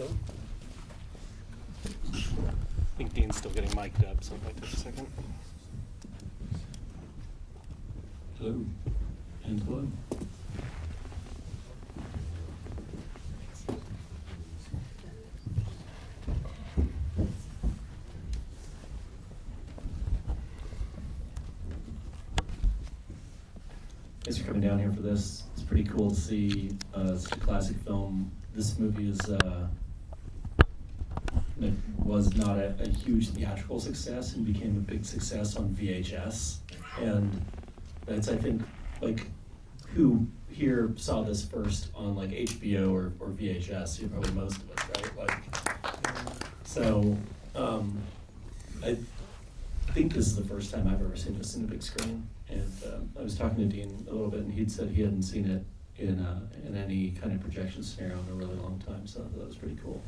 I think Dean's still getting mic'd up, so it might take a second. Hello. And hello. Thanks for coming down here for this. It's pretty cool to see such a classic film. This movie is it was not a huge theatrical success and became a big success on VHS. And that's, I think, like, who here saw this first on like HBO or VHS? You're probably most of us, right? Like, so I think this is the first time I've ever seen this in a big screen. And I was talking to Dean a little bit, and he'd said he hadn't seen it in any kind of projection scenario in a really long time. So that was pretty cool.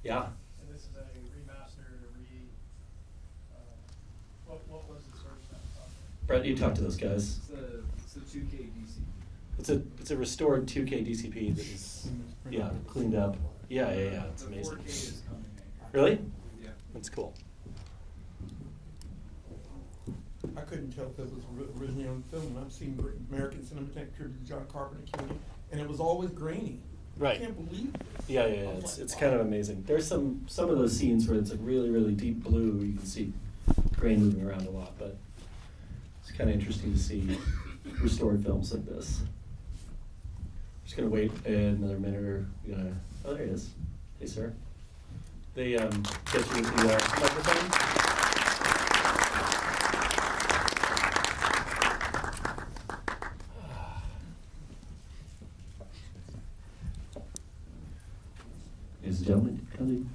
Yeah. And this is a remaster, what was the source that? Brett, you talked to those guys. It's the 2K DC. It's a restored 2K DCP that is cleaned up. Yeah. It's amazing. The 4K is coming. Really? Yeah. That's cool. I couldn't tell if it was originally on film. I've seen American Cinematographer tribute to John Carpenter, Cundey, and it was always grainy. Right. I can't believe it. Yeah. It's kind of amazing. There's some of those scenes where it's like really deep blue. You can see grain moving around a lot, but it's kind of interesting to see restored films like this. Just gonna wait another minute or oh, there he is. Hey, sir. They get you with the microphone. Ladies and gentlemen, Cundey.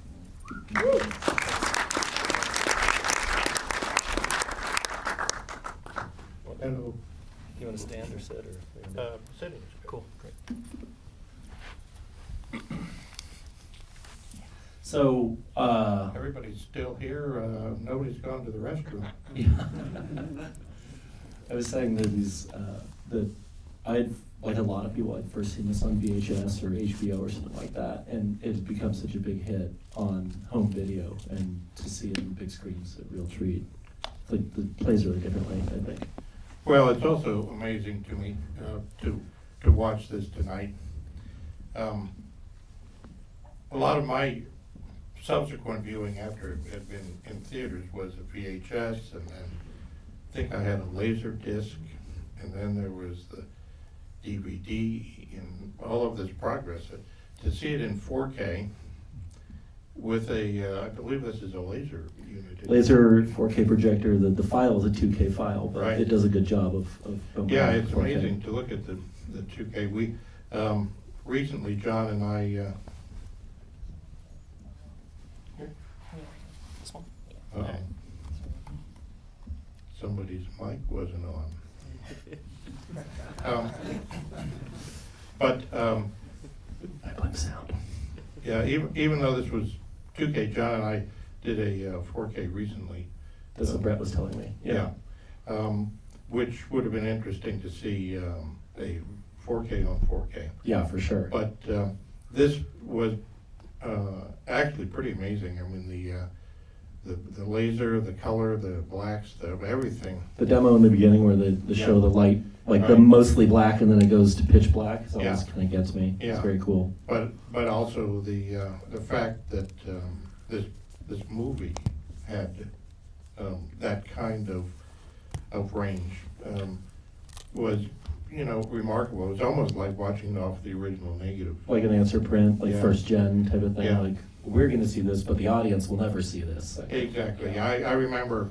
Hello. You want to stand or sit or? Sitting. Cool. Great. So, Everybody's still here, nobody's gone to the restroom. yeah. I was saying that that I'd, like a lot of people, I'd first seen this on VHS or HBO or something like that, and it had become such a big hit on home video, and to see it on the big screen is a real treat. It's like it plays really differently, I think. Well, it's also amazing to me to watch this tonight. A lot of my subsequent viewing after it had been in theaters was a VHS, and then I think I had a laser disc, and then there was the DVD, and all of this progress. To see it in 4K with a, I believe this is a laser unit. Laser 4K projector, the file is a 2K file, but Right. it does a good job of Yeah, it's 4K. amazing to look at the 2K. We, recently, John and I, This one? somebody's mic wasn't on. But, I blame sound. yeah, even though this was 2K, John and I did a 4K recently. That's what Brett was telling me. Yeah. Which would have been interesting to see a 4K on 4K. Yeah, for sure. But this was actually pretty amazing. I mean, the laser, the color, the blacks, everything. The demo in the beginning where they show the light, like the Right. mostly black, and then it goes to pitch black. It always Yeah. kind of gets me. Yeah. It's very cool. But also the fact that this movie had that kind of range was remarkable. It was almost like watching it off the original negative. Like an answer print, like Yeah. first gen type of thing. Yeah. Like we're going to see this, but the audience will never see this. Like, Exactly. yeah. I remember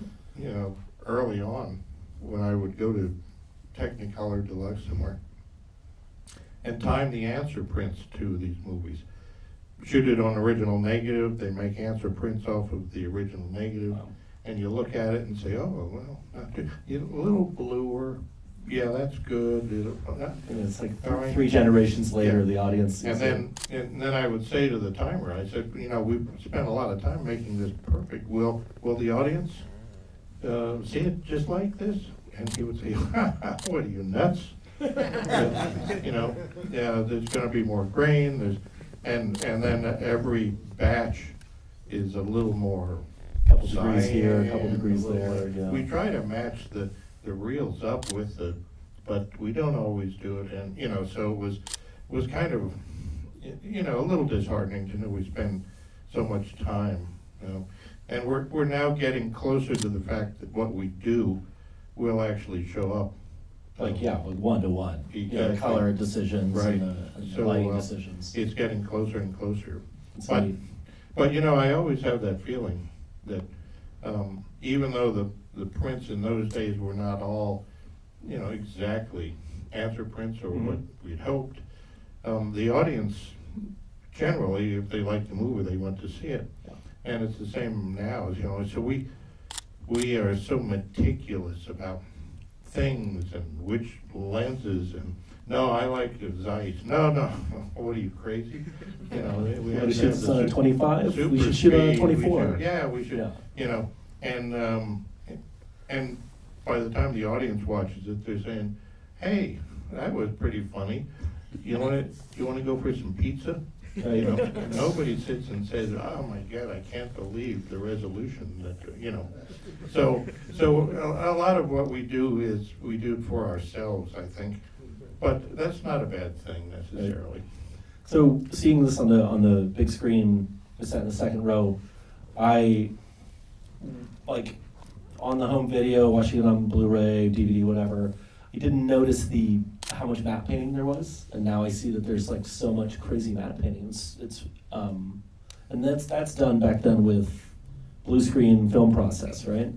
early on when I would go to Technicolor Deluxe somewhere and time the answer prints to these movies. Shoot it on original negative, they make answer prints off of the original negative, Wow. and you look at it and say, oh, well, not good. A little bluer, yeah, that's good. And it's like All right. 3 generations later, Yeah. the audience sees And then I would say to the timer, I said, we've spent a lot of time making this perfect. Will the audience see it just like this? And he would say, what are you, nuts? You know, yeah, there's gonna be more grain, and then every batch is a little more. Couple degrees here, a couple cyan, degrees a little there, more- yeah. We try to match the reels up with but we don't always do it, and, you know, so it was kind of, you know, a little disheartening to know we spend so much time, you know. And we're now getting closer to the fact that what we do will actually show up. Like, yeah, like 1-to-1, Exactly. color decisions Right. and So, lighting decisions. It's getting closer and closer. It's But, neat. but you know, I always have that feeling that, even though the prints in those days were not all, you know, exactly answer prints or what we'd hoped, the audience, generally, if they like the movie, they want to see it. Yeah. And it's the same now, you know, so we are so meticulous about things and which lenses, and no, I like the Zeiss. No, what are you, crazy? You know, we What, have we to should have the shoot 25? We super should shoot on speed, we 24. should- Yeah, we should, Yeah. you know, and by the time the audience watches it, they're saying, hey, that was pretty funny. You wanna go for some pizza? You know, nobody sits and says, oh my God, I can't believe the resolution that, you know. So a lot of what we do is, we do it for ourselves, I think, but that's not a bad thing necessarily. So seeing this on the big screen, sat in the second row, I like on the home video, watching it on Blu-ray, DVD, whatever. I didn't notice how much matte painting there was, and now I see that there's like so much crazy matte painting. And that's done back then with blue screen film process, right?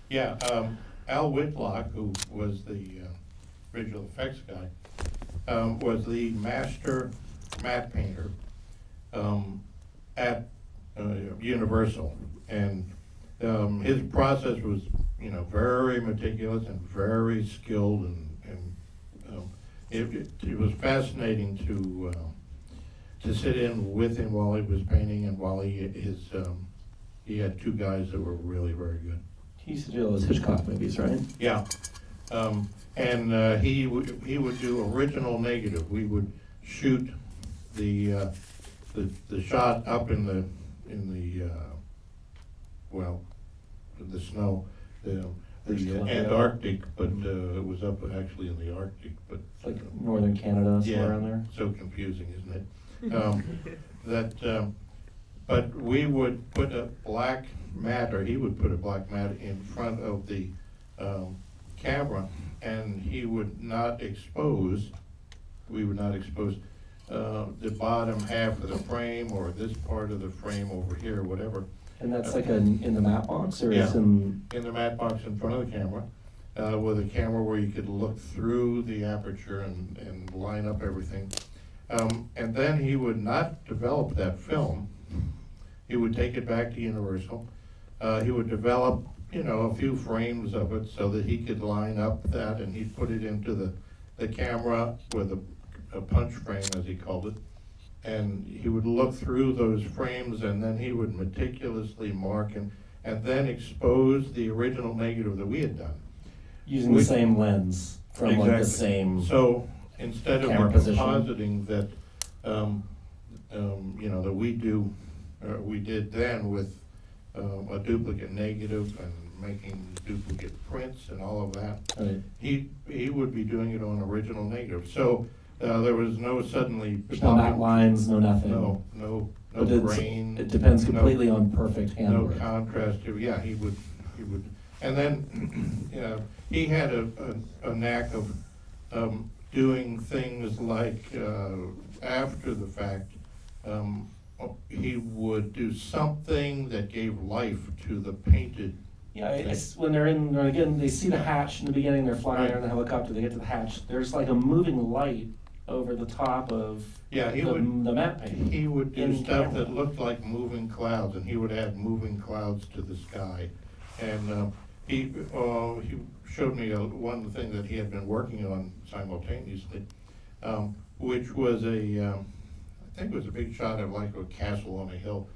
Yeah, Al Whitlock, who was the visual effects guy, was the master matte painter at Universal, and his process was, you know, very meticulous and very skilled, and it was fascinating to sit in with him while he was painting, and while he had two guys that were really very good. He used to do those Hitchcock movies, right? Yeah, and he would do original negative. We would shoot the shot up in the snow, the Antarctic, but it was up actually in the Arctic, but. It's like northern Canada, somewhere Yeah, around there. so confusing, isn't it? But we would put a black mat, or he would put a black mat in front of the camera, and we would not expose the bottom half of the frame, or this part of the frame over here, whatever. And that's like in the matte box, or it's Yeah. in? In the matte box in front of the camera, with a camera where you could look through the aperture and line up everything. And then he would not develop that film. He would take it back to Universal. He would develop, you know, a few frames of it so that he could line up that, and he'd put it into the camera with a punch frame, as he called it. And he would look through those frames, and then he would meticulously mark and then expose the original negative that we had done. Using the same lens from like the Exactly. same. So instead of camera position. compositing that, you know, that we did then with a duplicate negative and making duplicate prints and all of that, Right. he would be doing it on original negative. So there was no suddenly. There's no matte lines, no nothing. No But it's- grain. It depends no- completely on perfect No handwork. contrast, yeah, he would, and then, he had a knack of, doing things like, after the fact, he would do something that gave life to the painted. Yeah, it's when again, they see the hatch in the beginning, they're flying Right. around the helicopter, they get to the hatch, there's like a moving light over the top of Yeah, he the would, matte painting. he would do in stuff camera. that looked like moving clouds, and he would add moving clouds to the sky. And he showed me one thing that he had been working on simultaneously, which was I think it was a big shot of like a castle on a hill.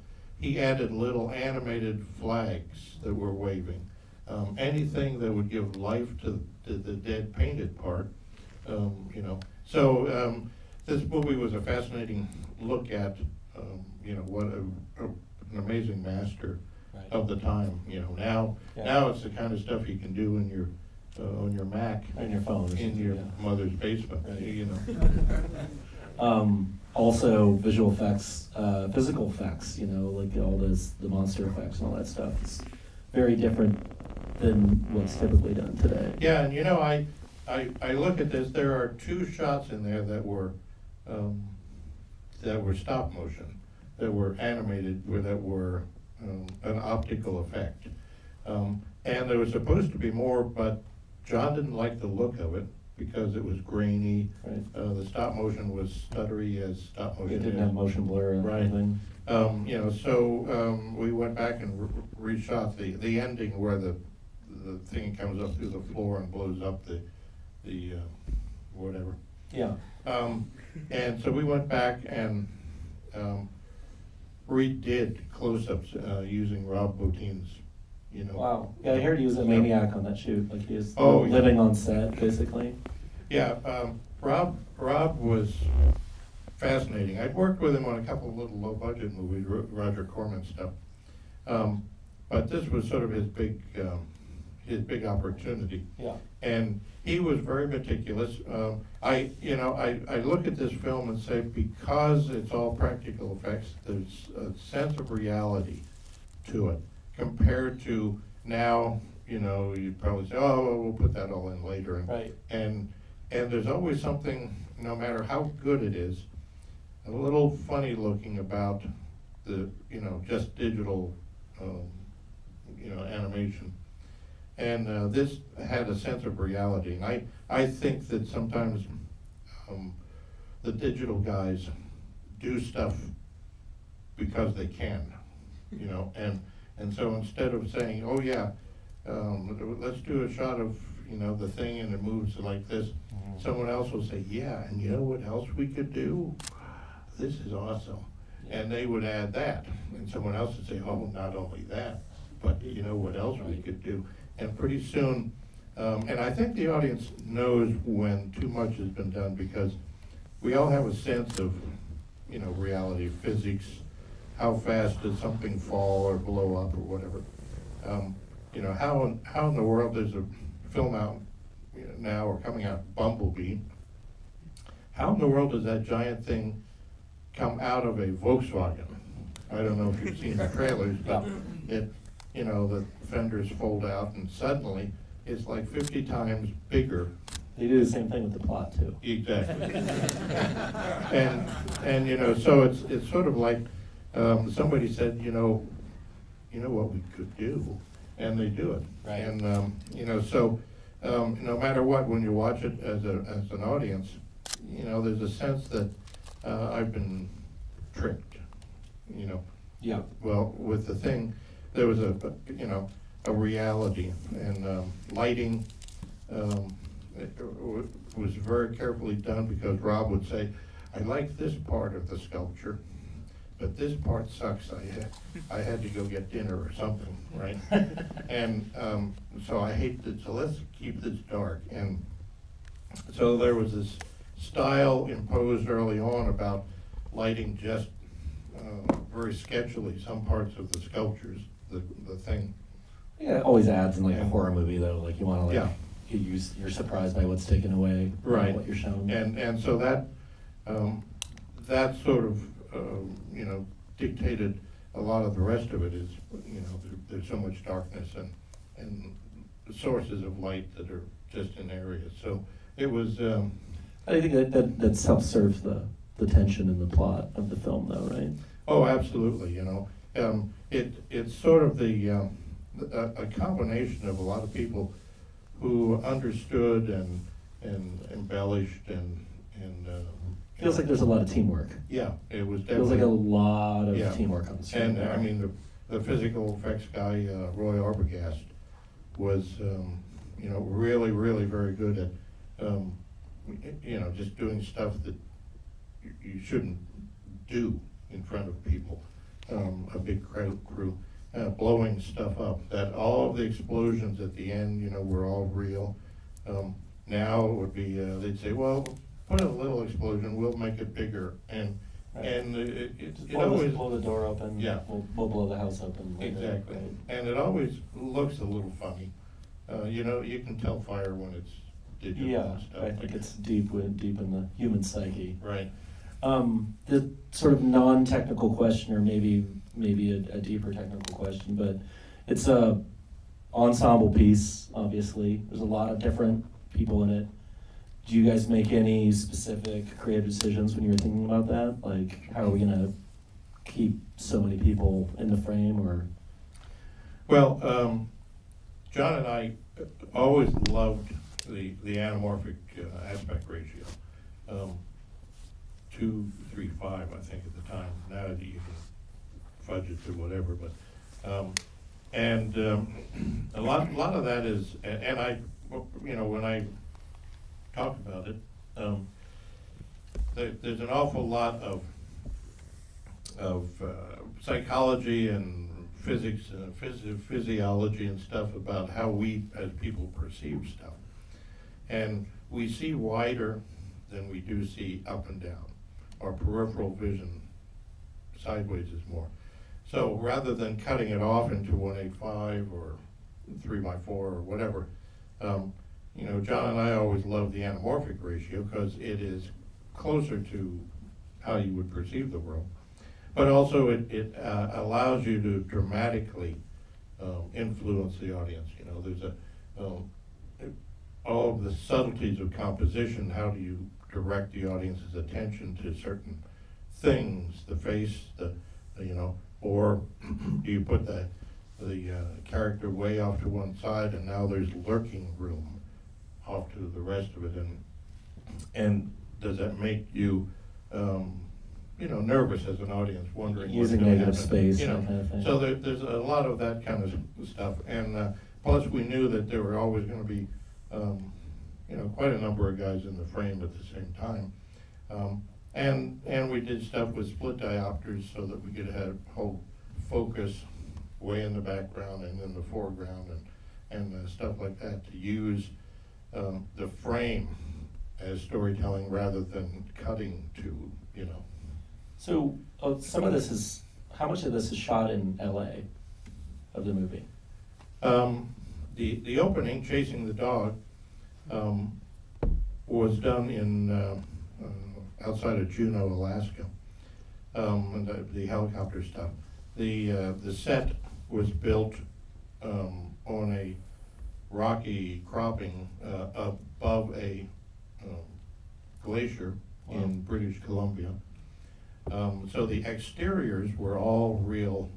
He added little animated flags that were waving. Anything that would give life to the dead painted part, You know, so this movie was a fascinating look at, you know, what an amazing master Right. of the time. You know, now Yeah. now it's the kind of stuff you can do in your on your Mac, On your phone or in something, your yeah. mother's basement. Right. You know. Also, visual effects, physical effects, you know, like all the monster effects and all that stuff. It's very different than what's typically done today. Yeah, and you know, I look at this. There are 2 shots in there that were stop motion, that were animated, that were an optical effect. And there was supposed to be more, but John didn't like the look of it because it was grainy. Right. The stop motion was stuttery as stop motion It didn't is. have motion blur or Right. anything. You know, so we went back and reshot the ending where the thing comes up through the floor and blows up the whatever. Yeah. And so we went back and redid close-ups using Rob Bottin's, you know. Wow. Yeah, I heard he was a maniac on that shoot. Like he was Oh, yeah. living on set, basically. Yeah, Rob was fascinating. I'd worked with him on a couple of little low-budget movies, Roger Corman stuff. But this was sort of his big opportunity. Yeah. And he was very meticulous. I look at this film and say, because it's all practical effects, there's a sense of reality to it compared to now. You know, you'd probably say, oh, well, we'll put that all in later. Right. And there's always something, no matter how good it is, a little funny looking about the, you know, just digital, animation. And this had a sense of reality. And I think that sometimes the digital guys do stuff because they can, you know, and so instead of saying, oh yeah, let's do a shot of, you know, the thing and it moves like this, someone else will say, yeah, and you know what else we could do? This is awesome. And they would add that. And someone else would say, oh, not only that, but you know what else we could do? And pretty soon, and I think the audience knows when too much has been done because we all have a sense of, you know, reality, physics, how fast does something fall or blow up or whatever. You know, how in the world there's a film out now or coming out, Bumblebee. How in the world does that giant thing come out of a Volkswagen? I don't know if you've seen the trailers, but it, you know, the fenders fold out and suddenly it's like 50 times bigger. They do the same thing with the plot too. Exactly. and you know, so it's sort of like somebody said, you know what we could do, and they do it. Right. And you know, so no matter what, when you watch it as an audience, you know, there's a sense that I've been tricked. You know. Yeah. Well, with the thing, there was a reality and lighting. It was very carefully done because Rob would say, I like this part of the sculpture, but this part sucks. I had to go get dinner or something, right? And so I hate it, so let's keep this dark. And so there was this style imposed early on about lighting just very sketchily some parts of the sculptures, the thing. Yeah, it always adds in like a horror movie though, like you wanna like, Yeah. you're surprised by what's taken away, Right. what you're shown. And so that sort of dictated a lot of the rest of it. Is there's so much darkness and sources of light that are just in areas. So it was. I think that self-serves the tension in the plot of the film though, right? Oh, absolutely. It's sort of a combination of a lot of people who understood and embellished and Feels like there's a lot of teamwork. yeah, it was Feels definitely like a lot of Yeah. teamwork on the screen. and there. I mean the physical effects guy Roy Arbogast was really very good at just doing stuff that you shouldn't do in front of people. A big crew blowing stuff up. That all of the explosions at the end, were all real. Now it would be, they'd say, well, put a little explosion, we'll make it bigger, and, Right. and it Just it always. blow the door open. Yeah. We'll blow the house open. later, Exactly, right? and it always looks a little funny. You know, you can tell fire when it's digital Yeah, and stuff. I like think that. it's deep in the human psyche. Right. The sort of non-technical question, or maybe a deeper technical question, but it's a ensemble piece, obviously. There's a lot of different people in it. Do you guys make any specific creative decisions when you were thinking about that? Like, how are we gonna keep so many people in the frame, or? Well, John and I always loved the anamorphic aspect ratio. 2:3:5, I think, at the time. Now you can fudge it to whatever, but a lot of that is, and I, you know, when I talk about it, there's an awful lot of psychology and physics, physiology and stuff about how we as people perceive stuff. And we see wider than we do see up and down. Our peripheral vision sideways is more. So rather than cutting it off into 1:8:5 or 3:4 or whatever, you know, John and I always loved the anamorphic ratio because it is closer to how you would perceive the world. But also it allows you to dramatically influence the audience. You know, there's all of the subtleties of composition. How do you direct the audience's attention to certain things, the face, you know, or do you put the character way off to one side and now there's lurking room off to the rest of it, and does that make you you know, nervous as an audience, wondering Using what's gonna negative happen, space, you know. that kind of thing. So there's a lot of that kind of stuff, and plus we knew that there were always going to be, you know, quite a number of guys in the frame at the same time, and we did stuff with split diopters so that we could have whole focus way in the background and in the foreground and stuff like that to use the frame as storytelling rather than cutting to, you know. So some of this is, how much of this is shot in LA of the movie? The opening, Chasing the Dog, was done in outside of Juneau, Alaska, and the helicopter stuff. The set was built on a rocky cropping above a glacier in British Columbia. So the exteriors were all real.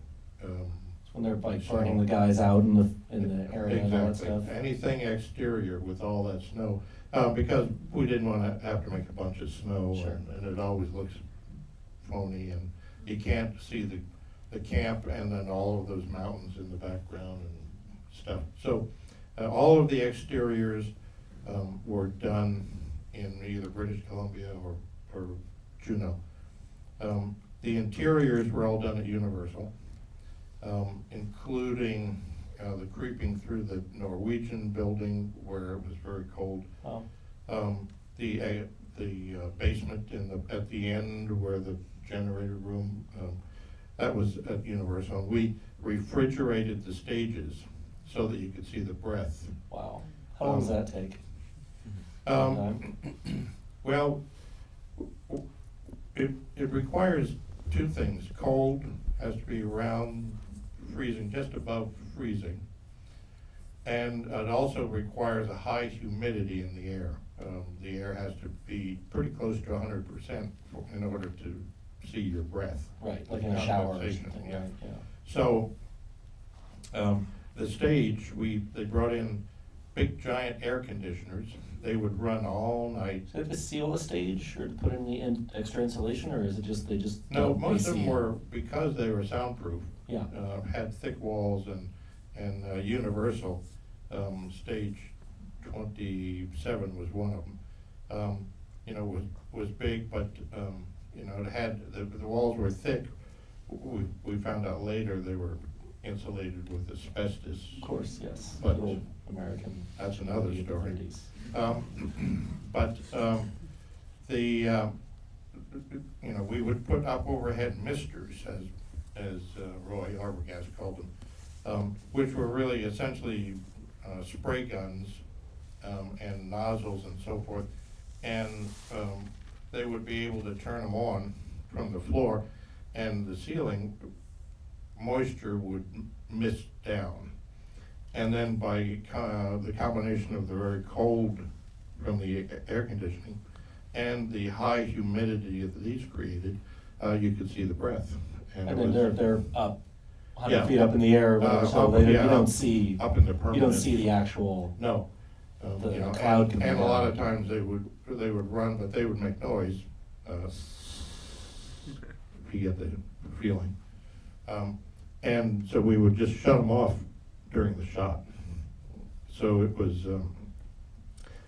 When they're like burning the guys out in the area and all that Exactly. stuff? Anything exterior with all that snow, because we didn't want to have to make a bunch of snow, Sure. and it always looks phony, and you can't see the camp and then all of those mountains in the background and stuff. So all of the exteriors were done in either British Columbia or Juneau. The interiors were all done at Universal, including the creeping through the Norwegian building where it was very cold. Wow. The basement at the end where the generator room, that was at Universal. We refrigerated the stages so that you could see the breath. Wow. How long does that take? Well, it requires two things. Cold has to be around freezing, just above freezing. And it also requires a high humidity in the air. The air has to be pretty close to 100% in order to see your breath. Right, like in a shower or Condensation, something, yeah. right? Yeah. So, the stage, they brought in big giant air conditioners. They would run all night. So they have to seal the stage or to put in the extra insulation, or is it just they just No, don't most of AC them it? were, because they were soundproof, Yeah. had thick walls, and Universal, stage 27 was one of them. You know, was big, but you know, it had the walls were thick. We found out later they were insulated with asbestos. Of course, yes. But- The old American. That's another early story. 30s. But we would put up overhead misters, as Roy Arbogast called them, which were really essentially spray guns and nozzles and so forth. And they would be able to turn them on from the floor, and the ceiling moisture would mist down. And then by the combination of the very cold from the air conditioning and the high humidity that these created, you could see the breath. And it then was they're up, 100 Yeah. feet up in the air, or whatever, so Up- they, yeah, you don't up- see, up in the you permanent. don't see the actual, No. The cloud can be and a lot down. of times they would run, but they would make noise. If you get the feeling. And so we would just shut them off during the shot. So it was,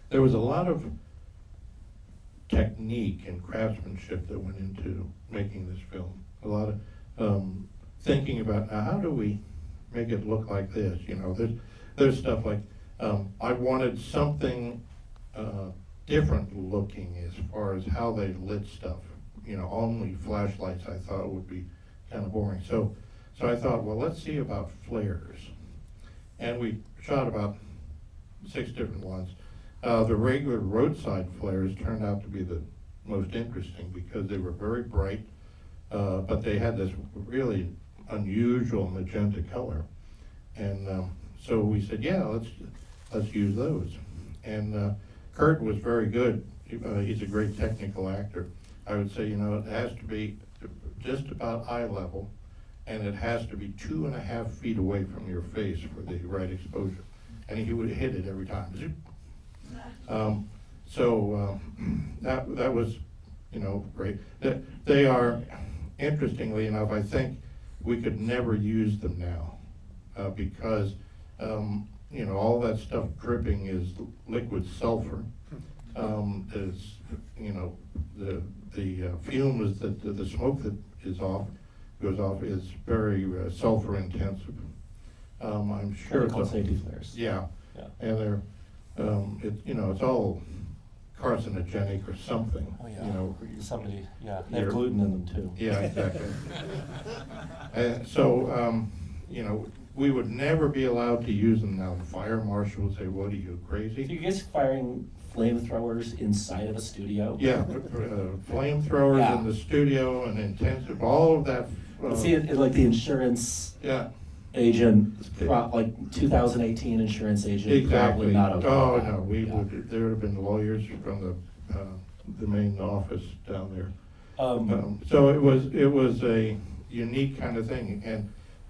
there was a lot of technique and craftsmanship that went into making this film. A lot of thinking about, now how do we make it look like this? You know, there's stuff like, I wanted something different looking as far as how they lit stuff. You know, only flashlights I thought would be kind of boring. So I thought, well, let's see about flares. And we shot about 6 different ones. The regular roadside flares turned out to be the most interesting because they were very bright, but they had this really unusual magenta color. And so we said, yeah, let's use those. And Kurt was very good. He's a great technical actor. I would say, you know, it has to be just about eye level, and it has to be 2.5 feet away from your face for the right exposure. And he would hit it every time. That was, you know, great. They are, interestingly enough, I think we could never use them now because, you know, all that stuff dripping is liquid sulfur. Is, you know, the fumes that the smoke that goes off is very sulfur intensive. I'm sure what they call it's safety flares. yeah, Yeah. and they're you know, it's all carcinogenic or something. Oh, yeah. You know, Somebody, yeah, they have You're- gluten in them too. yeah, exactly. And so, you know, we would never be allowed to use them now. The fire marshal would say, "What are you, So crazy?" you guys firing flamethrowers inside of a studio? Yeah, flamethrowers Yeah. in the studio and intensive, all of that. See, like the insurance Yeah, agent, like 2018 insurance agent, exactly. probably not okay. Oh, with that. no, we Yeah. would, there would have been lawyers from the main office down there. So it was a unique kind of thing,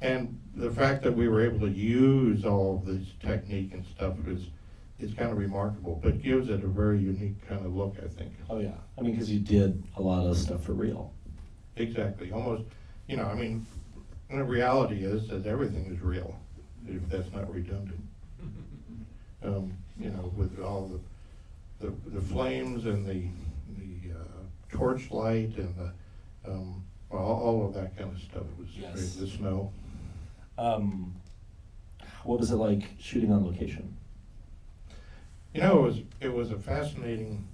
and the fact that we were able to use all of this technique and stuff is kind of remarkable, but gives it a very unique kind of look, I think. Oh, yeah. I mean, because you did a lot of stuff for real. Exactly, almost, you know, I mean, the reality is that everything is real, if that's not redundant. You know, with all the flames and the torchlight and all of that kind of stuff was Yes. great, the snow. What was it like shooting on location? You know, it was a fascinating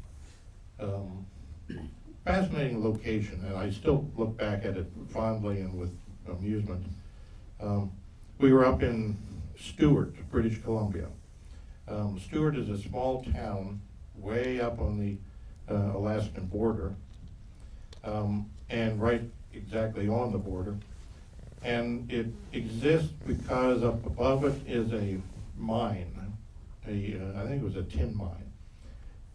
location, and I still look back at it fondly and with amusement. We were up in Stewart, British Columbia. Stewart is a small town way up on the Alaskan border, and right exactly on the border. And it exists because up above it is a mine, I think it was a tin mine.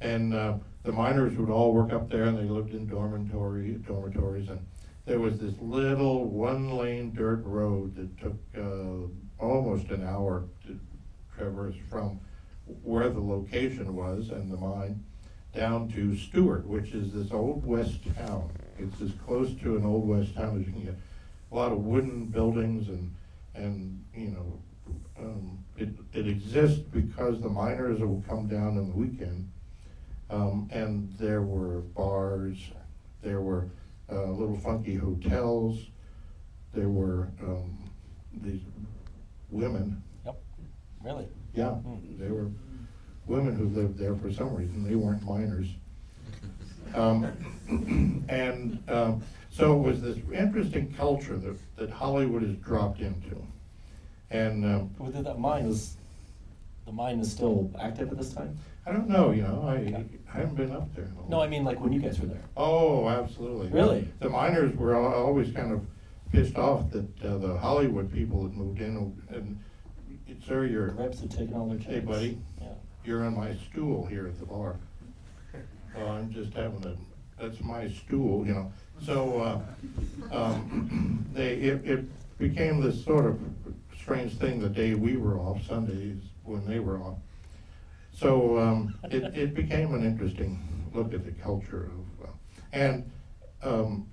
And the miners would all work up there, and they lived in dormitories, and there was this little one-lane dirt road that took almost an hour to traverse from where the location was and the mine down to Stewart, which is this old west town. It's as close to an old west town as you can get. A lot of wooden buildings and you know, it exists because the miners will come down on the weekend, and there were bars, there were little funky hotels, there were these women. Yep, really? Yeah, they were women who lived there for some reason. They weren't minors. So it was this interesting culture that Hollywood has dropped into. And Whether that mine is, the mine is still active at this time? I don't know, I Okay. haven't been up there. No, I mean like when you guys were there. Oh, absolutely. Really? The miners were always kind of pissed off that the Hollywood people had moved in, and sir, The you're, reps have taken all their checks. hey buddy, Yeah. you're on my stool here at the bar. Oh, I'm just that's my stool, So, it became this sort of strange thing the day we were off, Sundays when they were off. So, it became an interesting look at the culture of,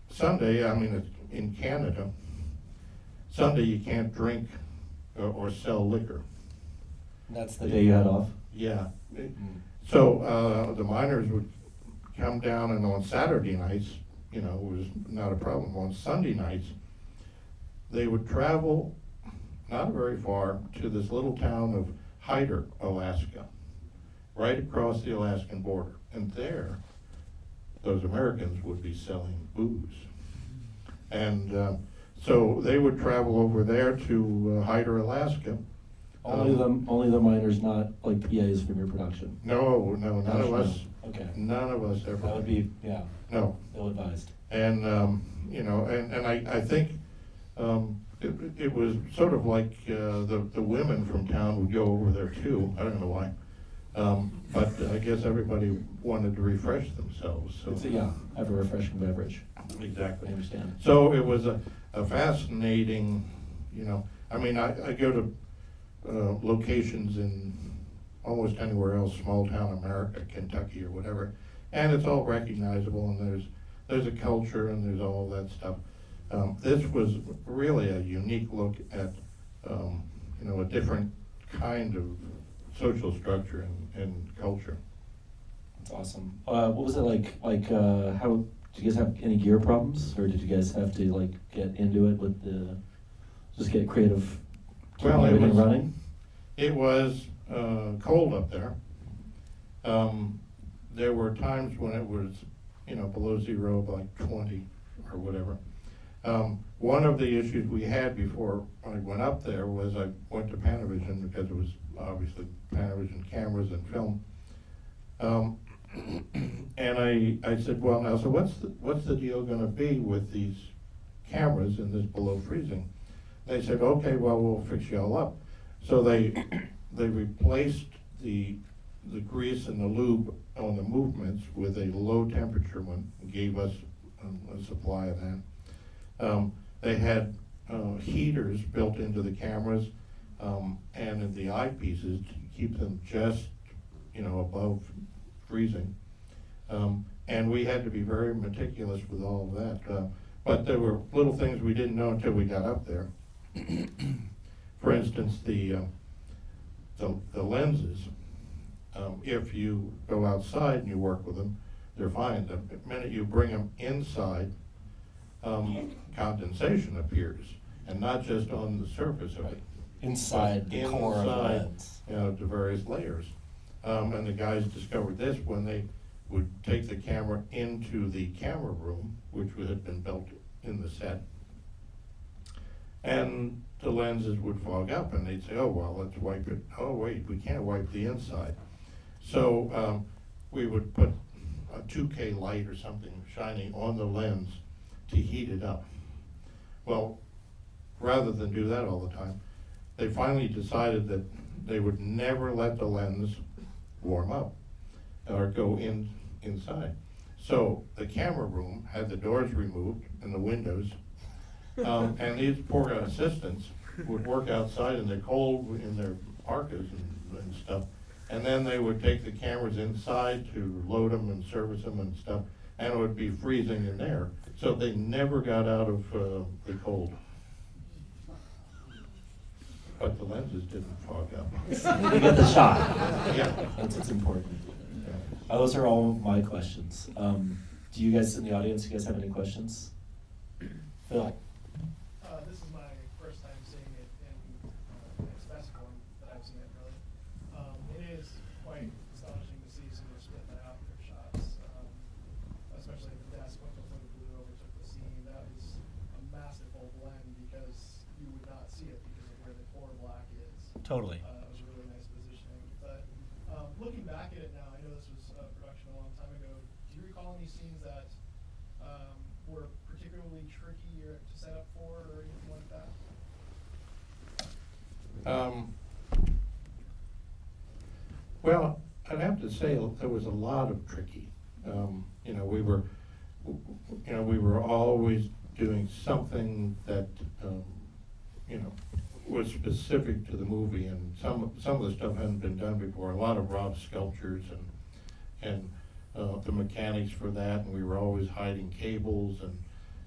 Sunday, I mean, in Canada, Sunday you can't drink or sell liquor. That's the day you had off? Yeah. So the miners would come down, and on Saturday nights, it was not a problem. On Sunday nights, they would travel not very far to this little town of Hyder, Alaska, right across the Alaskan border. And there, those Americans would be selling booze. And so they would travel over there to Hyder, Alaska. Only the miners, not like PAs from your production? No, none of us. Okay. None of us ever. That would be, yeah, No. ill-advised. And, and I think it was sort of like the women from town would go over there too. I don't know why. But I guess everybody wanted to refresh themselves. So. Yeah, have a refreshing beverage. Exactly. I understand. So it was a fascinating, I go to locations in almost anywhere else, small town America, Kentucky or whatever, and it's all recognizable, and there's a culture and there's all that stuff. This was really a unique look at a different kind of social structure and culture. That's awesome. What was it like? How did you guys have any gear problems, or did you guys have to get into it with just get creative, keep everything running? It was cold up there. There were times when it was, below zero, like 20 or whatever. One of the issues we had before I went up there was I went to Panavision, because it was obviously Panavision cameras and film. And I said, well, now, so what's the deal going to be with these cameras in this below freezing? They said, okay, well, we'll fix you all up. So they replaced the grease and the lube on the movements with a low temperature one, and gave us a supply of that. They had heaters built into the cameras and in the eyepieces to keep them just above freezing. And we had to be very meticulous with all of that. But there were little things we didn't know until we got up there. For instance, the lenses, if you go outside and you work with them, they're fine. The minute you bring them inside, condensation appears, and not just on the surface of it. Inside the core of the lens. To various layers. And the guys discovered this when they would take the camera into the camera room, which had been built in the set, and the lenses would fog up, and they'd say, oh, well, let's wipe it. Oh, wait, we can't wipe the inside. So we would put a 2K light or something shining on the lens to heat it up. Well, rather than do that all the time, they finally decided that they would never let the lens warm up or go inside. So the camera room had the doors removed and the windows, and these poor assistants would work outside in the cold in their parkas and stuff, and then they would take the cameras inside to load them and service them and stuff, and it would be freezing in there. So they never got out of the cold. But the lenses didn't fog up. You get the shot. Yeah. That's what's important. Those are all my questions. Do you guys in the audience, you guys have any questions? Phil? This is my first time seeing it in is quite astonishing to see some of the split that out there shots, especially at the desk when the blue overtook the scene. That was a massive full blend because you would not see it because of where the core black is. Totally. It was a really nice positioning. But looking back at it now, I know this was production a long time ago. Do you recall any scenes that were particularly tricky or to set up for or anything like that? Well, I'd have to say there was a lot of tricky. You know, we were always doing something that, you know, was specific to the movie, and some of the stuff hadn't been done before. A lot of raw sculptures and the mechanics for that, and we were always hiding cables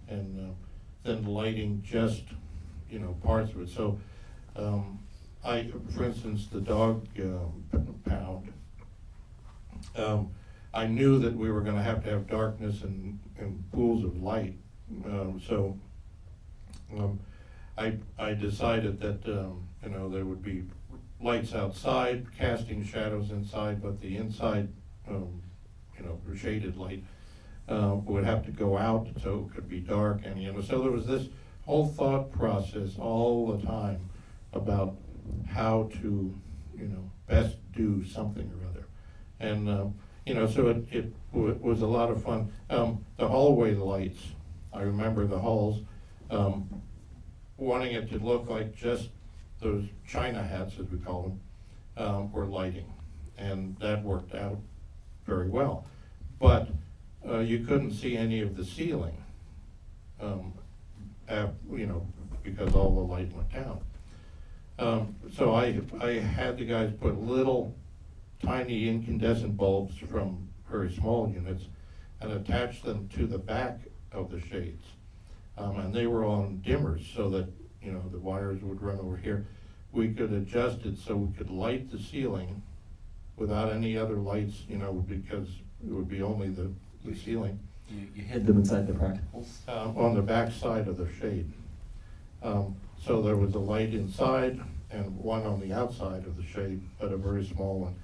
and then lighting just, you know, parts of it. So, for instance, the dog pound, I knew that we were going to have darkness and pools of light. So I decided that, you know, there would be lights outside, casting shadows inside, but the inside, you know, shaded light would have to go out so it could be dark. And, you know, so there was this whole thought process all the time about how to, you know, best do something or other. And, you know, so it was a lot of fun. The hallway lights, I remember the halls, wanting it to look like just those China hats, as we call them, were lighting. And that worked out very well. But you couldn't see any of the ceiling, you know, because all the light went down. So I had the guys put little tiny incandescent bulbs from very small units and attach them to the back of the shades. And they were on dimmers so that, you know, the wires would run over here. We could adjust it so we could light the ceiling without any other lights, you know, because it would be only the ceiling. You hid them inside the practicals? On the back side of the shade. So there was a light inside and one on the outside of the shade, but a very small one.